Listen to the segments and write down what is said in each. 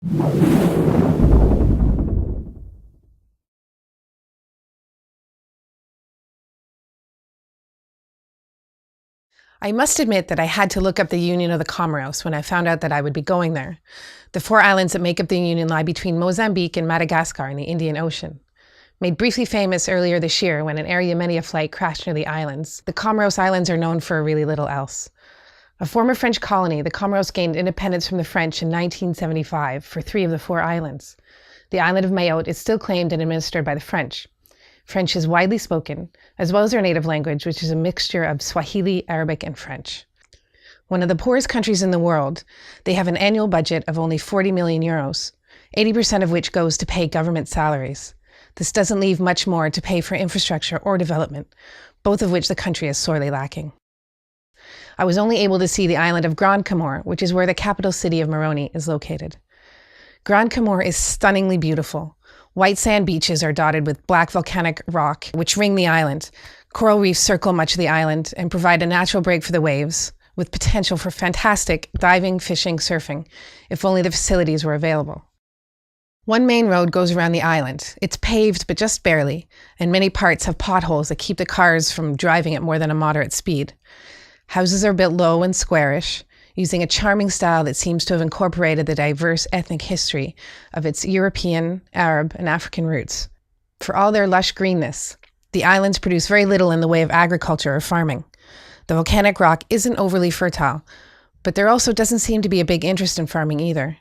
I must admit that I had to look up the Union of the Comoros when I found out that I would be going there. The 4 islands that make up the Union lie between Mozambique and Madagascar in the Indian Ocean. Made briefly famous earlier this year when an Air Yemenia flight crashed near the islands, the Comoros Islands are known for really little else. A former French colony, the Comoros gained independence from the French in 1975 for 3 of the 4 islands. The island of Mayotte is still claimed and administered by the French. French is widely spoken, as well as their native language, which is a mixture of Swahili, Arabic, and French. One of the poorest countries in the world, they have an annual budget of only 40 million euros, 80% of which goes to pay government salaries. This doesn't leave much more to pay for infrastructure or development, both of which the country is sorely lacking. I was only able to see the island of Grand Comore, which is where the capital city of Moroni is located. Grand Comore is stunningly beautiful. White sand beaches are dotted with black volcanic rock, which ring the island. Coral reefs circle much of the island and provide a natural break for the waves, with potential for fantastic diving, fishing, surfing, if only the facilities were available. One main road goes around the island. It's paved, but just barely, and many parts have potholes that keep the cars from driving at more than a moderate speed. Houses are built low and squarish, using a charming style that seems to have incorporated the diverse ethnic history of its European, Arab, and African roots. For all their lush greenness, the islands produce very little in the way of agriculture or farming. The volcanic rock isn't overly fertile, but there also doesn't seem to be a big interest in farming either.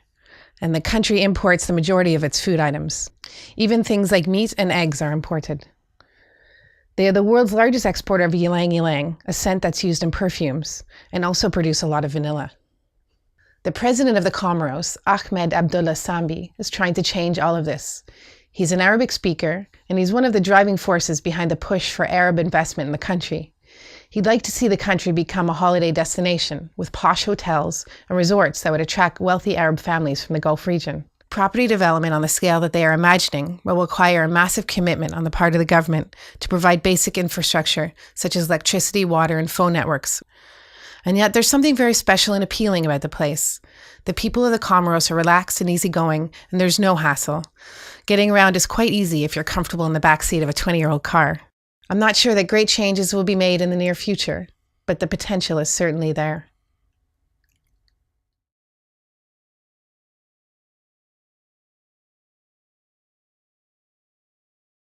And the country imports the majority of its food items. Even things like meat and eggs are imported. They are the world's largest exporter of ylang ylang, a scent that's used in perfumes, and also produce a lot of vanilla. The president of the Comoros, Ahmed Abdullah Sambi, is trying to change all of this. He's an Arabic speaker, and he's one of the driving forces behind the push for Arab investment in the country. He'd like to see the country become a holiday destination, with posh hotels and resorts that would attract wealthy Arab families from the Gulf region. Property development on the scale that they are imagining will require a massive commitment on the part of the government to provide basic infrastructure, such as electricity, water, and phone networks. And yet there's something very special and appealing about the place. The people of the Comoros are relaxed and easygoing, and there's no hassle. Getting around is quite easy if you're comfortable in the backseat of a 20-year-old car. I'm not sure that great changes will be made in the near future, but the potential is certainly there.